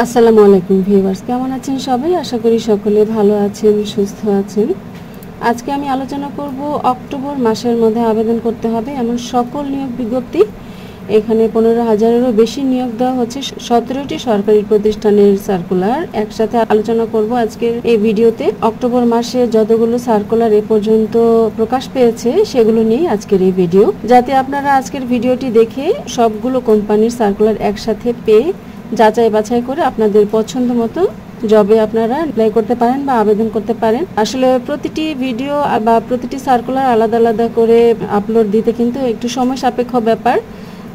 আসসালামু আলাইকুম ভিউয়ার্স, কেমন আছেন সবাই? আশা করি সকলে ভালো আছেন, সুস্থ আছেন। আজকে আমি আলোচনা করব অক্টোবর মাসের মধ্যে আবেদন করতে হবে এমন সকল নিয়োগ বিজ্ঞপ্তি। এখানে 15,000-এরও বেশি নিয়োগ দেওয়া হচ্ছে। 17টি সরকারি প্রতিষ্ঠানের সার্কুলার একসাথে আলোচনা করব আজকের এই ভিডিওতে। অক্টোবর মাসে যতগুলো সার্কুলার এ পর্যন্ত প্রকাশ পেয়েছে সেগুলো নিয়ে আজকের এই ভিডিও, যাতে আপনারা আজকের ভিডিওটি দেখে সবগুলো কোম্পানির সার্কুলার একসাথে পেয়ে যাচাই বাছাই করে আপনাদের পছন্দ মতো জবে আপনারা অ্যাপ্লাই করতে পারেন বা আবেদন করতে পারেন। আসলে প্রতিটি ভিডিও বা প্রতিটি সার্কুলার আলাদা আলাদা করে আপলোড দিতে কিন্তু একটু সময় সাপেক্ষ ব্যাপার,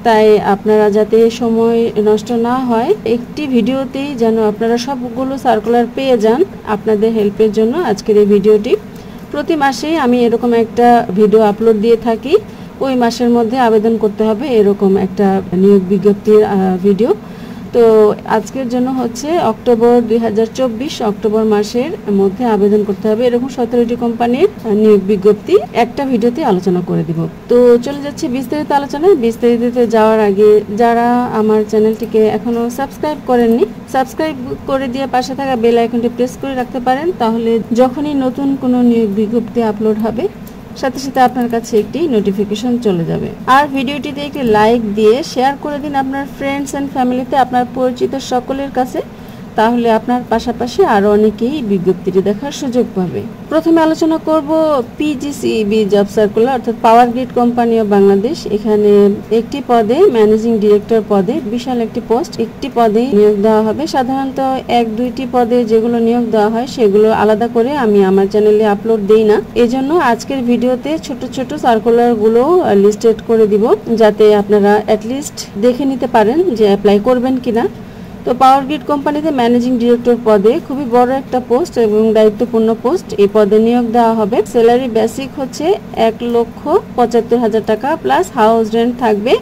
তাই আপনারা যাতে সময় নষ্ট না হয় একটি ভিডিওতেই যেন আপনারা সবগুলো সার্কুলার পেয়ে যান, আপনাদের হেল্পের জন্য আজকের এই ভিডিওটি। প্রতি মাসেই আমি এরকম একটা ভিডিও আপলোড দিয়ে থাকি, ওই মাসের মধ্যে আবেদন করতে হবে এরকম একটা নিয়োগ বিজ্ঞপ্তির ভিডিও। তো আজকের জন্য হচ্ছে অক্টোবর 2024 অক্টোবর মাসের মধ্যে আবেদন করতে হবে এরকম 17টি কোম্পানির নিয়োগ বিজ্ঞপ্তি একটা ভিডিওতে আলোচনা করে দিব। তো চলে যাচ্ছে বিস্তারিত আলোচনায়। বিস্তারিততে যাওয়ার আগে যারা আমার চ্যানেলটিকে এখনো সাবস্ক্রাইব করেননি, সাবস্ক্রাইব করে দিয়ে পাশে থাকা বেল আইকনটি প্রেস করে রাখতে পারেন, তাহলে যখনই নতুন কোনো নিয়োগ বিজ্ঞপ্তি আপলোড হবে সাথে সাথে আপনার কাছে একটি নোটিফিকেশন চলে যাবে। আর ভিডিওটিতে একটি লাইক দিয়ে শেয়ার করে দিন আপনার ফ্রেন্ডস এন্ড ফ্যামিলিতে, আপনার পরিচিত সকলের কাছে, তাহলে আপনার পাশাপাশি আরো অনেকেই বিজ্ঞপ্তিটি দেখার সুযোগ পাবে। প্রথমে আলোচনা করব পিজিসিবি জব সার্কুলার, অর্থাৎ power grid company of Bangladesh. এখানে একটি পদে ম্যানেজিং ডিরেক্টর পদে বিশাল একটি পোস্ট, একটি পদে নিয়োগ দেওয়া হবে। সাধারণত 1-2টি পদে যেগুলো নিয়োগ দেওয়া হয় সেগুলো আলাদা করে আমি আমার চ্যানেলে আপলোড দেই না, এজন্য আজকের ভিডিওতে ছোট ছোট সার্কুলার গুলো লিস্টেড করে দিব, যাতে আপনারা অ্যাটলিস্ট দেখে নিতে পারেন যে অ্যাপ্লাই করবেন কিনা। তো পাওয়ার গ্রিড কোম্পানিতে ম্যানেজিং ডিরেক্টর পদে খুবই বড় একটা পোস্ট এবং দায়িত্বপূর্ণ পোস্ট, এই পদে নিয়োগ দেওয়া হবে। স্যালারি বেসিক হচ্ছে 1,75,000 টাকা প্লাস হাউস রেন্ট থাকবে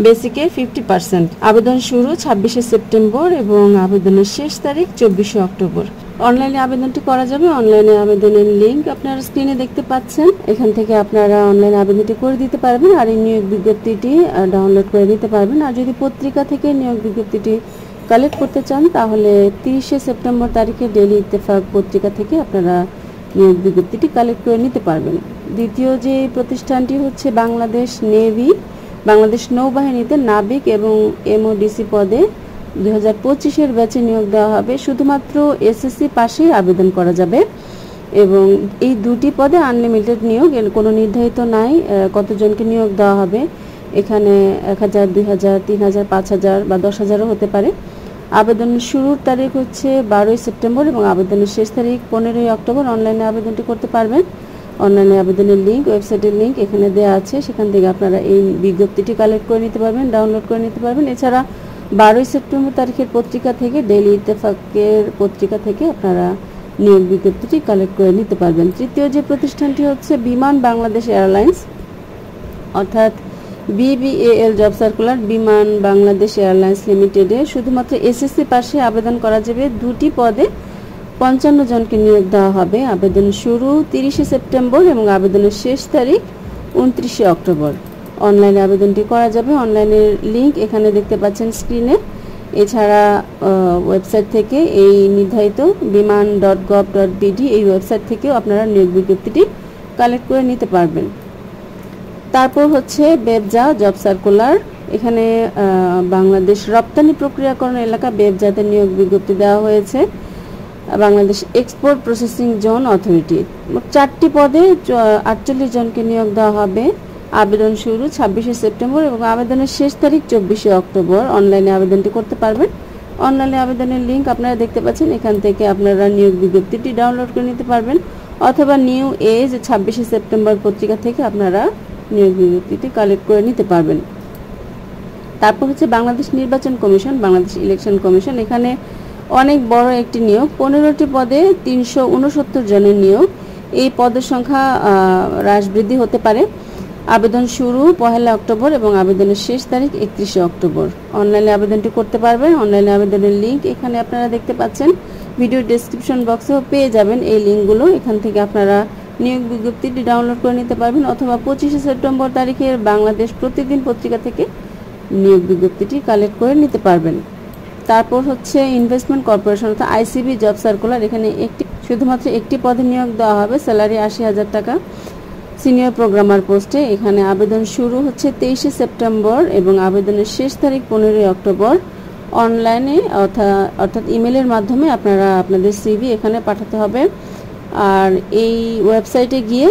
বেসিকের 50%। আবেদন শুরু 26শে সেপ্টেম্বর এবং আবেদনের শেষ তারিখ 24শে অক্টোবর। অনলাইনে আবেদনটি করা যাবে। অনলাইনে আবেদনের লিঙ্ক আপনারা স্ক্রিনে দেখতে পাচ্ছেন, এখান থেকে আপনারা অনলাইন আবেদনটি করে দিতে পারবেন আর এই নিয়োগ বিজ্ঞপ্তিটি ডাউনলোড করে নিতে পারবেন। আর যদি পত্রিকা থেকে নিয়োগ বিজ্ঞপ্তিটি কালেক্ট করতে চান তাহলে 30শে সেপ্টেম্বর তারিখে ডেইলি ইত্তেফাক পত্রিকা থেকে আপনারা নিয়োগ বিজ্ঞপ্তিটি কালেক্ট করে নিতে পারবেন। দ্বিতীয় যে প্রতিষ্ঠানটি হচ্ছে বাংলাদেশ নেভি, বাংলাদেশ নৌবাহিনীতে নাবিক এবং এমওডিসি পদে 2025-এর ব্যাচে নিয়োগ দেওয়া হবে। শুধুমাত্র এসএসসি পাশেই আবেদন করা যাবে এবং এই দুটি পদে আনলিমিটেড নিয়োগ, এর কোনো নির্ধারিত নাই কতজনকে নিয়োগ দেওয়া হবে। এখানে 1,000, 2,000, 3,000, 5,000 বা 10,000ও হতে পারে। আবেদনের শুরুর তারিখ হচ্ছে 12ই সেপ্টেম্বর এবং আবেদনের শেষ তারিখ 15ই অক্টোবর। অনলাইনে আবেদনটি করতে পারবেন। অনলাইনে আবেদনের লিঙ্ক, ওয়েবসাইটের লিঙ্ক এখানে দেওয়া আছে, সেখান থেকে আপনারা এই বিজ্ঞপ্তিটি কালেক্ট করে নিতে পারবেন, ডাউনলোড করে নিতে পারবেন। এছাড়া 12ই সেপ্টেম্বর তারিখের পত্রিকা থেকে, ডেইলি ইত্তেফাকের পত্রিকা থেকে আপনারা নিয়োগ বিজ্ঞপ্তিটি কালেক্ট করে নিতে পারবেন। তৃতীয় যে প্রতিষ্ঠানটি হচ্ছে বিমান বাংলাদেশ এয়ারলাইন্স, অর্থাৎ বিবিএল জব সার্কুলার। বিমান বাংলাদেশ এয়ারলাইন্স লিমিটেডে শুধুমাত্র এসএসসি পাশে আবেদন করা যাবে। দুটি পদে 55 জনকে নিয়োগ দেওয়া হবে। আবেদন শুরু 30শে সেপ্টেম্বর এবং আবেদনের শেষ তারিখ 29শে অক্টোবর। অনলাইনে আবেদনটি করা যাবে। অনলাইনের লিঙ্ক এখানে দেখতে পাচ্ছেন স্ক্রিনে। এছাড়া ওয়েবসাইট থেকে এই নির্ধারিত biman.gov.bd এই ওয়েবসাইট থেকেও আপনারা নিয়োগ বিজ্ঞপ্তিটি কালেক্ট করে নিতে পারবেন। তারপর হচ্ছে বেবজা জব সার্কুলার। এখানে বাংলাদেশ রপ্তানি প্রক্রিয়াকরণ এলাকা বেবজাতে নিয়োগ বিজ্ঞপ্তি দেওয়া হয়েছে। Bangladesh export processing zone authority, 4টি পদে 48 জনকে নিয়োগ দেওয়া হবে। আবেদন শুরু 26শে সেপ্টেম্বর এবং আবেদনের শেষ তারিখ 24শে অক্টোবর। অনলাইনে আবেদনটি করতে পারবেন। অনলাইনে আবেদনের লিঙ্ক আপনারা দেখতে পাচ্ছেন, এখান থেকে আপনারা নিয়োগ বিজ্ঞপ্তিটি ডাউনলোড করে নিতে পারবেন, অথবা নিউ এজ 26শে সেপ্টেম্বর পত্রিকা থেকে আপনারা নিয়োগ বিজ্ঞপ্তিটি কালেক্ট করে নিতে পারবেন। তারপর হচ্ছে বাংলাদেশ নির্বাচন কমিশন, বাংলাদেশ ইলেকশন কমিশন। এখানে অনেক বড় একটি নিয়োগ, 15টি পদে 369 জনের নিয়োগ। এই পদের সংখ্যা হ্রাস বৃদ্ধি হতে পারে। আবেদন শুরু 1 অক্টোবর এবং আবেদনের শেষ তারিখ 31শে অক্টোবর। অনলাইনে আবেদনটি করতে পারবেন। অনলাইনে আবেদনের লিঙ্ক এখানে আপনারা দেখতে পাচ্ছেন, ভিডিও ডেসক্রিপশন বক্সেও পেয়ে যাবেন এই লিঙ্কগুলো। এখান থেকে আপনারা নিয়োগ বিজ্ঞপ্তিটি ডাউনলোড করে নিতে পারবেন, অথবা 25শে সেপ্টেম্বর তারিখের বাংলাদেশ প্রতিদিন পত্রিকা থেকে নিয়োগ বিজ্ঞপ্তিটি কালেক্ট করে নিতে পারবেন। তারপর হচ্ছে ইনভেস্টমেন্ট কর্পোরেশন অর্থাৎ আইসিবি জব সার্কুলার। এখানে শুধুমাত্র একটি পদে নিয়োগ দেওয়া হবে, স্যালারি 80,000 টাকা, সিনিয়র প্রোগ্রামার পোস্টে। এখানে আবেদন শুরু হচ্ছে 23শে সেপ্টেম্বর এবং আবেদনের শেষ তারিখ 15ই অক্টোবর। অনলাইনে অর্থাৎ ইমেলের মাধ্যমে আপনারা আপনাদের সিভি এখানে পাঠাতে হবে। আর এই ওয়েবসাইটে গিয়ে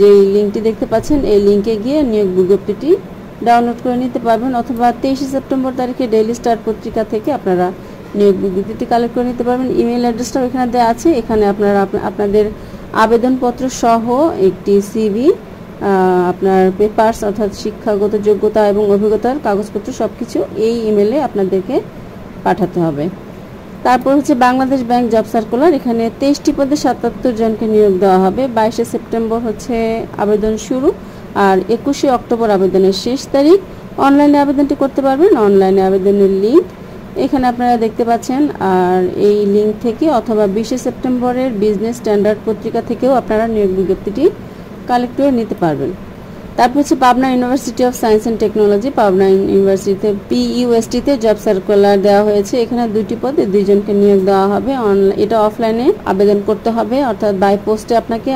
যে লিঙ্কটি দেখতে পাচ্ছেন, এই লিঙ্কে গিয়ে নিয়োগ বিজ্ঞপ্তিটি ডাউনলোড করে নিতে পারবেন, অথবা 23শে সেপ্টেম্বর তারিখে ডেইলি স্টার পত্রিকা থেকে আপনারা নিয়োগ বিজ্ঞপ্তিটি কালেক্ট করে নিতে পারবেন। ইমেল অ্যাড্রেসটাও এখানে দেওয়া আছে। এখানে আপনারা আপনাদের আবেদনপত্র সহ একটি সিভি, আপনার পেপারস অর্থাৎ শিক্ষাগত যোগ্যতা এবং অভিজ্ঞতার কাগজপত্র সব কিছু এই ইমেলে আপনাদেরকে পাঠাতে হবে। তারপর হচ্ছে বাংলাদেশ ব্যাংক জব সার্কুলার। এখানে 23টি পদে 77 জনকে নিয়োগ দেওয়া হবে। 22শে সেপ্টেম্বর হচ্ছে আবেদন শুরু, আর 21শে অক্টোবর আবেদনের শেষ তারিখ। অনলাইনে আবেদনটি করতে পারবেন। অনলাইনে আবেদনের লিঙ্ক এখানে আপনারা দেখতে পাচ্ছেন। আর এই লিঙ্ক থেকে অথবা 20শে সেপ্টেম্বরের বিজনেস স্ট্যান্ডার্ড পত্রিকা থেকেও আপনারা নিয়োগ বিজ্ঞপ্তিটি কালেক্ট করে নিতে পারবেন। তারপর হচ্ছে Pabna university of science and technology, Pabna ইউনিভার্সিটিতে PUST-তে জব সার্কুলার দেওয়া হয়েছে। এখানে 2টি পদে 2 জনকে নিয়োগ দেওয়া হবে। এটা অফলাইনে আবেদন করতে হবে, অর্থাৎ বাই পোস্টে আপনাকে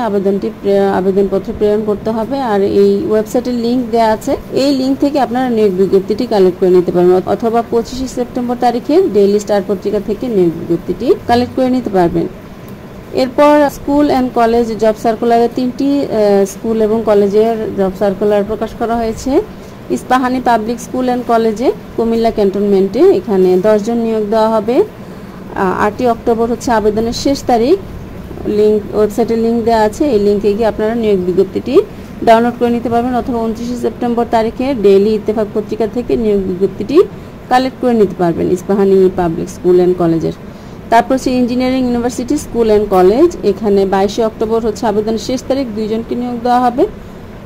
আবেদনপত্র প্রেরণ করতে হবে। আর এই ওয়েবসাইটের লিঙ্ক দেওয়া আছে, এই লিঙ্ক থেকে আপনারা নিয়োগ বিজ্ঞপ্তিটি কালেক্ট করে নিতে পারবেন, অথবা 25শে সেপ্টেম্বর তারিখে ডেইলি স্টার পত্রিকা থেকে নিয়োগ বিজ্ঞপ্তিটি কালেক্ট করে নিতে পারবেন। এরপর স্কুল অ্যান্ড কলেজ জব সার্কুলারে 3টি স্কুল এবং কলেজের জব সার্কুলার প্রকাশ করা হয়েছে। ইস্পাহানি পাবলিক স্কুল অ্যান্ড কলেজে কুমিল্লা ক্যান্টনমেন্টে এখানে 10 জন নিয়োগ দেওয়া হবে। 8ই অক্টোবর হচ্ছে আবেদনের শেষ তারিখ। ওয়েবসাইটের লিঙ্ক দেওয়া আছে, এই লিঙ্কে গিয়ে আপনারা নিয়োগ বিজ্ঞপ্তিটি ডাউনলোড করে নিতে পারবেন, অথবা 29শে সেপ্টেম্বর তারিখে ডেইলি ইত্তেফাক পত্রিকা থেকে নিয়োগ বিজ্ঞপ্তিটি কালেক্ট করে নিতে পারবেন ইস্পাহানি পাবলিক স্কুল অ্যান্ড কলেজের। তারপর হচ্ছে engineering university school and college. এখানে 22শে অক্টোবর হচ্ছে আবেদনের শেষ তারিখ। 2 জনকে নিয়োগ দেওয়া হবে।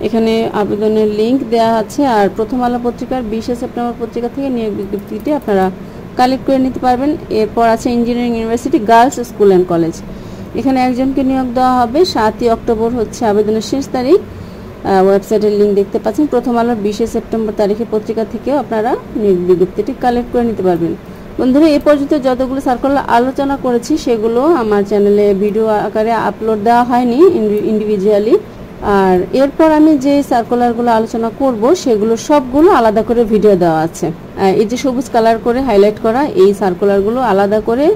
এখানে আবেদনের লিঙ্ক দেওয়া আছে। আর প্রথম আলো পত্রিকার 20শে সেপ্টেম্বর পত্রিকা থেকে নিয়োগ বিজ্ঞপ্তিটি আপনারা কালেক্ট করে নিতে পারবেন। এরপর আছে engineering university girls school and college. এখানে 1 জনকে নিয়োগ দেওয়া হবে। 7ই অক্টোবর হচ্ছে আবেদনের শেষ তারিখ। ওয়েবসাইটের লিঙ্ক দেখতে পাচ্ছেন। প্রথম আলোর 20শে সেপ্টেম্বর তারিখে পত্রিকা থেকেও আপনারা নিয়োগ বিজ্ঞপ্তিটি কালেক্ট করে নিতে পারবেন। বন্ধুরা, এই পর্যন্ত যতগুলো সার্কুলার আলোচনা করেছি সেগুলো আমার চ্যানেলে ভিডিও আকারে আপলোড দেওয়া হয়নি ইন্ডিভিজুয়ালি। আর এরপর আমি যে সার্কুলারগুলো আলোচনা করব সেগুলো সবগুলো আলাদা করে ভিডিও দেওয়া আছে। এই যে সবুজ কালার করে হাইলাইট করা এই সার্কুলারগুলো আলাদা করে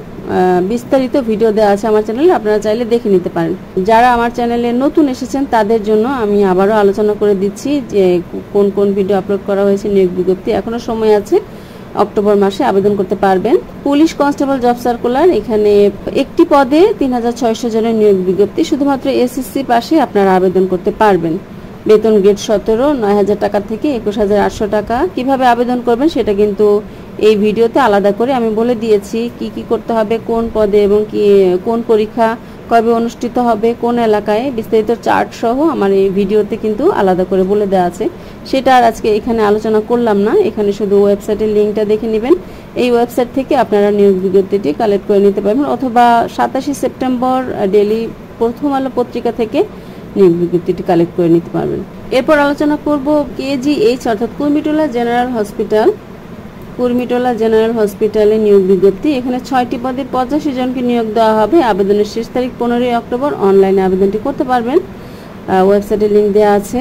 বিস্তারিত ভিডিও দেওয়া আছে আমার চ্যানেলে, আপনারা চাইলে দেখে নিতে পারেন। যারা আমার চ্যানেলে নতুন এসেছেন তাদের জন্য আমি আবারও আলোচনা করে দিচ্ছি যে কোন কোন ভিডিও আপলোড করা হয়েছে। নিয়োগ বিজ্ঞপ্তি এখনো সময় আছে, অক্টোবর মাসে আবেদন করতে পারবেন। পুলিশ কনস্টেবল জব সার্কুলার, এখানে একটি পদে 3600 জনের নিয়োগ বিজ্ঞপ্তি। শুধুমাত্র SSC পাশে আপনারা আবেদন করতে পারবেন। বেতন গ্রেড 17, 9000 টাকা থেকে 21800 টাকা। কিভাবে আবেদন করবেন সেটা কিন্তু এই ভিডিওতে আলাদা করে আমি বলে দিয়েছি, কি কি করতে হবে, কোন পদে এবং কোন পরীক্ষা কবে অনুষ্ঠিত হবে, কোন এলাকায়, বিস্তারিত চার্ট সহ আমার এই ভিডিওতে কিন্তু আলাদা করে বলে দেওয়া আছে। সেটা আর আজকে এখানে আলোচনা করলাম না। এখানে শুধু ওয়েবসাইটের লিঙ্কটা দেখে নেবেন। এই ওয়েবসাইট থেকে আপনারা নিয়োগ বিজ্ঞপ্তিটি কালেক্ট করে নিতে পারবেন, অথবা 27শে সেপ্টেম্বর ডেইলি প্রথম আলো পত্রিকা থেকে নিয়োগ বিজ্ঞপ্তিটি কালেক্ট করে নিতে পারবেন। এরপর আলোচনা করব KGH অর্থাৎ Kurmitola general hospital. Kurmitola general হসপিটালে নিয়োগ বিজ্ঞপ্তি। এখানে 6টি পদে 85 জনকে নিয়োগ দেওয়া হবে। আবেদনের শেষ তারিখ 15ই অক্টোবর। অনলাইনে আবেদনটি করতে পারবেন। ওয়েবসাইটের লিঙ্ক দেওয়া আছে,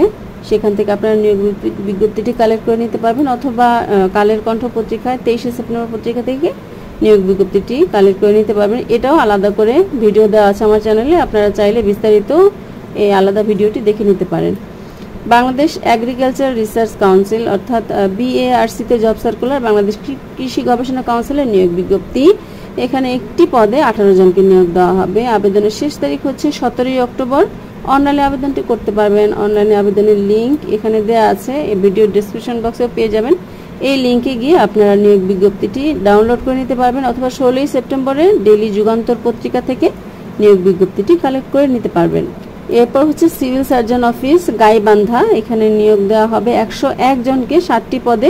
সেখান থেকে আপনারা নিয়োগ বিজ্ঞপ্তিটি কালেক্ট করে নিতে পারবেন, অথবা কালের কণ্ঠ পত্রিকায় 23শে সেপ্টেম্বর পত্রিকা থেকে নিয়োগ বিজ্ঞপ্তিটি কালেক্ট করে নিতে পারবেন। এটাও আলাদা করে ভিডিও দেওয়া আছে আমার চ্যানেলে, আপনারা চাইলে বিস্তারিত এই আলাদা ভিডিওটি দেখে নিতে পারেন। বাংলাদেশ এগ্রিকালচার রিসার্চ কাউন্সিল অর্থাৎ BARC-তে জব সার্কুলার। বাংলাদেশ কৃষি গবেষণা কাউন্সিলের নিয়োগ বিজ্ঞপ্তি। এখানে একটি পদে 18 জনকে নিয়োগ দেওয়া হবে। আবেদনের শেষ তারিখ হচ্ছে 17ই অক্টোবর। অনলাইনে আবেদনটি করতে পারবেন। অনলাইনে আবেদনের লিঙ্ক এখানে দেওয়া আছে, এই ভিডিও ডেসক্রিপশন বক্সেও পেয়ে যাবেন। এই লিঙ্কে গিয়ে আপনারা নিয়োগ বিজ্ঞপ্তিটি ডাউনলোড করে নিতে পারবেন, অথবা 16ই সেপ্টেম্বরে ডেইলি যুগান্তর পত্রিকা থেকে নিয়োগ বিজ্ঞপ্তিটি কালেক্ট করে নিতে পারবেন। এরপর হচ্ছে সিভিল সার্জন অফিস গাইবান্ধা। এখানে নিয়োগ দেওয়া হবে 101 জনকে 60টি পদে।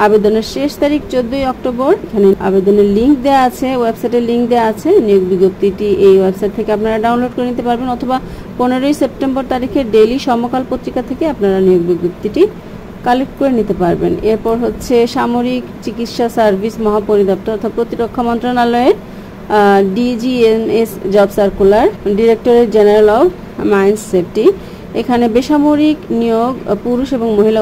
আবেদনের শেষ তারিখ 14ই অক্টোবর। এখানে আবেদনের লিঙ্ক দেওয়া আছে, ওয়েবসাইটের লিঙ্ক দেওয়া আছে। নিয়োগ বিজ্ঞপ্তিটি এই ওয়েবসাইট থেকে আপনারা ডাউনলোড করে নিতে পারবেন, অথবা 15ই সেপ্টেম্বর তারিখে ডেইলি সমকাল পত্রিকা থেকে আপনারা নিয়োগ বিজ্ঞপ্তিটি কালেক্ট করে নিতে পারবেন। এরপর হচ্ছে সামরিক চিকিৎসা সার্ভিস মহাপরিদপ্তর অর্থাৎ প্রতিরক্ষা মন্ত্রণালয়ের DGNS job circular, directorate general of mines safety. এখানে বেসামরিক নিয়োগ পুরুষ এবং মহিলা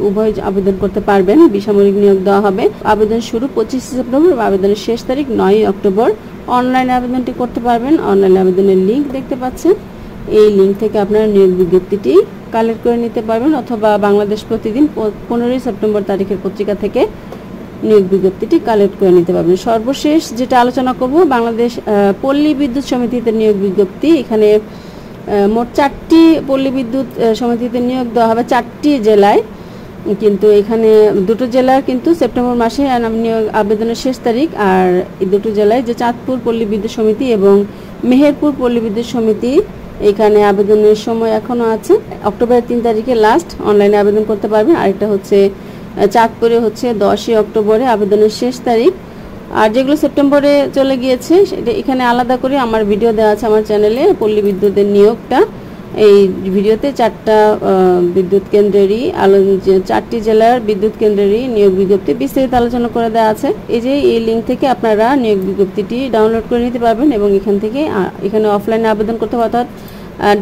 উভয় আবেদন করতে পারবেন। বেসামরিক নিয়োগ দেওয়া হবে। আবেদন শুরু 25 সেপ্টেম্বর, আবেদনের শেষ তারিখ 9 অক্টোবর। অনলাইনে আবেদনটি করতে পারবেন। অনলাইনে আবেদনের লিঙ্ক দেখতে পাচ্ছেন। এই লিঙ্ক থেকে আপনারা নিয়োগ বিজ্ঞপ্তিটি কালেক্ট করে নিতে পারবেন, অথবা বাংলাদেশ প্রতিদিন 15 সেপ্টেম্বর তারিখের পত্রিকা থেকে নিয়োগ বিজ্ঞপ্তিটি কালেক্ট করে নিতে পারবেন। সর্বশেষ যেটা আলোচনা করব, বাংলাদেশ পল্লী বিদ্যুৎ সমিতিতে নিয়োগ বিজ্ঞপ্তি। এখানে মোট 4টি পল্লী বিদ্যুৎ সমিতিতে নিয়োগ দেওয়া হবে 4টি জেলায়, কিন্তু এখানে দুটো জেলার কিন্তু সেপ্টেম্বর মাসে নিয়োগ আবেদনের শেষ তারিখ। আর এই দুটো জেলায় যে চাঁদপুর পল্লী বিদ্যুৎ সমিতি এবং মেহেরপুর পল্লী বিদ্যুৎ সমিতি, এখানে আবেদনের সময় এখনও আছে। অক্টোবরের 3 তারিখে লাস্ট অনলাইনে আবেদন করতে পারবেন। আরেকটা হচ্ছে চাঁদপুরে হচ্ছে 10 অক্টোবরে আবেদনের শেষ তারিখ। আর যেগুলো সেপ্টেম্বরে চলে গিয়েছে সেটা এখানে আলাদা করে আমার ভিডিও দেওয়া আছে আমার চ্যানেলে, পল্লী বিদ্যুতের নিয়োগটা। এই ভিডিওতে 4টা বিদ্যুৎ কেন্দ্রেরই 4টি জেলার বিদ্যুৎ কেন্দ্রেরই নিয়োগ বিজ্ঞপ্তি বিস্তারিত আলোচনা করে দেওয়া আছে। এই যে এই লিঙ্ক থেকে আপনারা নিয়োগ বিজ্ঞপ্তিটি ডাউনলোড করে নিতে পারবেন এবং এখানে অফলাইনে আবেদন করতে হবে, অর্থাৎ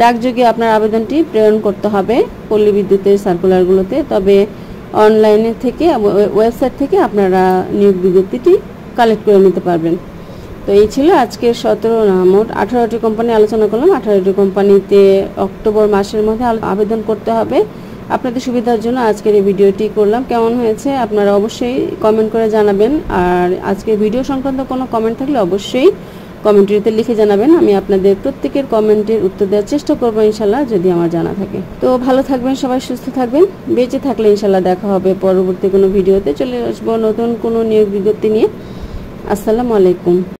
ডাকযোগে আপনার আবেদনটি প্রেরণ করতে হবে পল্লী বিদ্যুতের সার্কুলারগুলোতে। তবে অনলাইনে থেকে ওয়েবসাইট থেকে আপনারা নিয়োগ বিজ্ঞপ্তিটি কালেক্ট করে নিতে পারবেন। তো এই ছিল আজকের মোট 18টি কোম্পানি আলোচনা করলাম। 18টি কোম্পানিতে অক্টোবর মাসের মধ্যে আবেদন করতে হবে। আপনাদের সুবিধার জন্য আজকের এই ভিডিওটি করলাম। কেমন হয়েছে আপনারা অবশ্যই কমেন্ট করে জানাবেন। আর আজকের ভিডিও সংক্রান্ত কোনো কমেন্ট থাকলে অবশ্যই কমেন্টটিতে লিখে জানাবেন। আমি আপনাদের প্রত্যেকের কমেন্টের উত্তর দেওয়ার চেষ্টা করবো ইনশাল্লাহ, যদি আমার জানা থাকে। তো ভালো থাকবেন সবাই, সুস্থ থাকবেন। বেঁচে থাকলে ইনশাল্লাহ দেখা হবে পরবর্তী কোনো ভিডিওতে। চলে আসবো নতুন কোনো নিয়োগ বিজ্ঞপ্তি নিয়ে। আসসালামু আলাইকুম।